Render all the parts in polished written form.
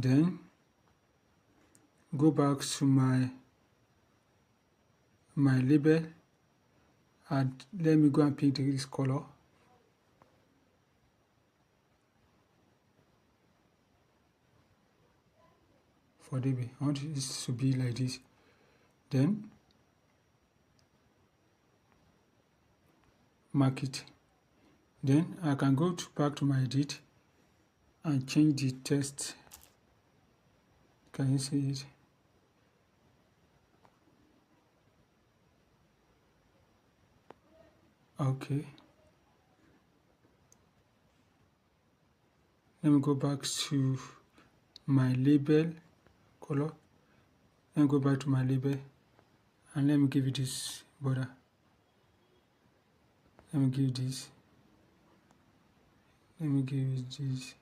Then go back to my label and let me go and pick this color. For DB, I want this to be like this. Then mark it. Then I can go back to my edit and change the text. Can you see it? Okay. Let me go back to my label color. Let me go back to my label and let me give it this border. Let me give this. Let me give it this.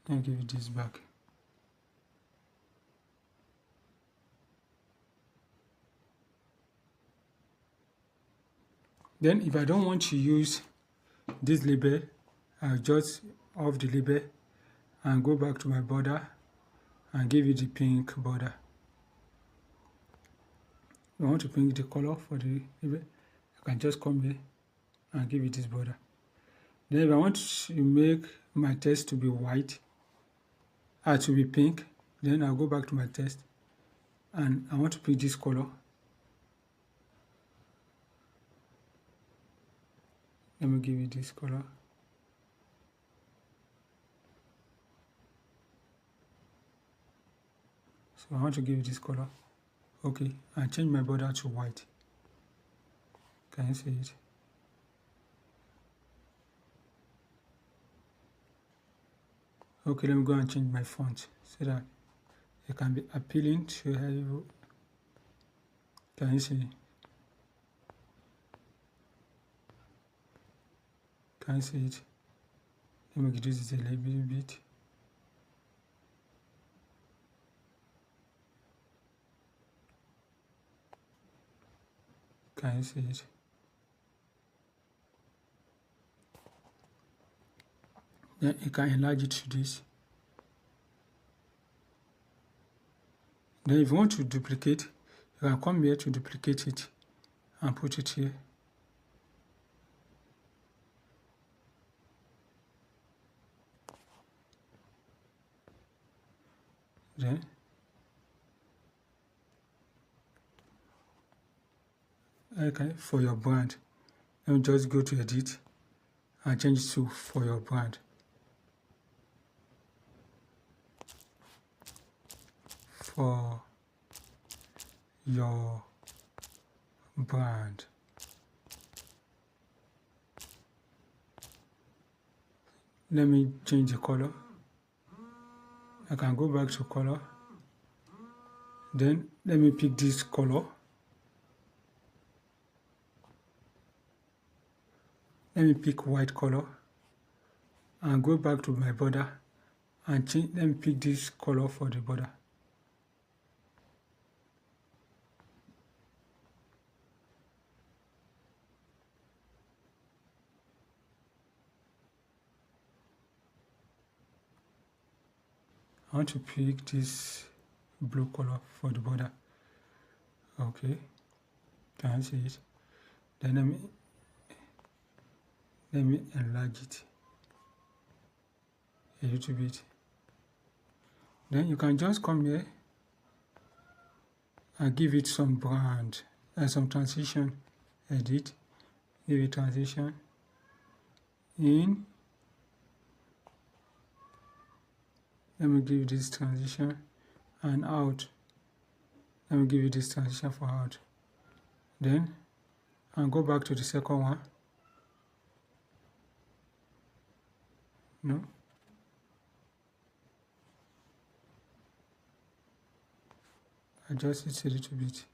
Let me give it this back. Then if I don't want to use this label, I'll just off the label and go back to my border and give it the pink border. If I want to pick the color for the label, I can just come here and give it this border. Then if I want to make my text to be white, to be pink, then I'll go back to my text and I want to pick this color. Let me give it this color. So I want to give it this color. Okay, and change my border to white. Can you see it? Okay, let me go and change my font so that it can be appealing to everyone. Can you see? Can you see it? Let me reduce it a little bit. Can you see it? Then you can enlarge it to this. Then if you want to duplicate, you can come here to duplicate it and put it here. Then okay, for your brand, let me just go to edit and change it to for your brand. For your brand. Let me change the color. I can go back to color. Then let me pick this color. Let me pick white color and go back to my border and change. Let me pick this color for the border. I want to pick this blue color for the border. Okay, can you see it? Then let me enlarge it a little bit. Then you can just come here and give it some brand and some transition. Edit, give it transition in. Let me give this transition and out. Let me give you this transition for out. Then I'll go back to the second one. No. Adjust it a little bit.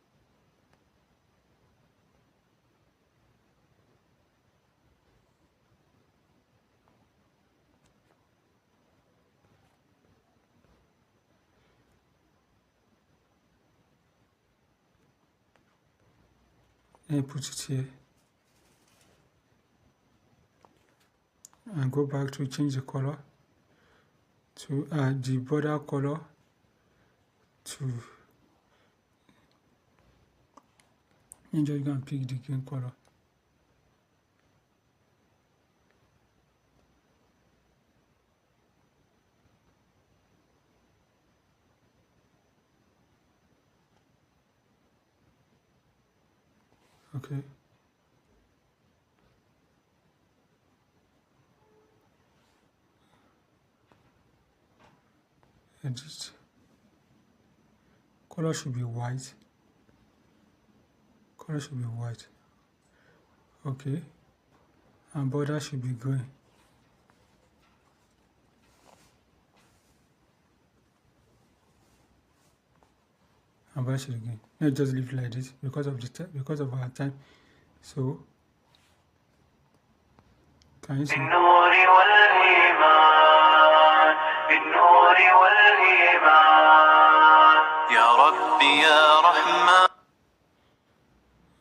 And put it here. and go back to change the color to the border color to, and just go and pick the green color. Okay. And this color should be white. Color should be white. Okay. And border should be green. And border should be green. Let's just leave it like this because of our time. So can you see?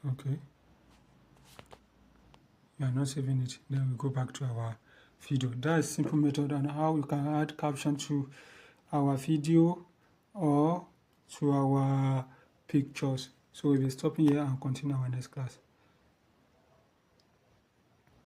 Okay. We are not saving it. Then we go back to our video. That's a simple method on how you can add caption to our video or to our pictures. So we'll be stopping here and continue our next class.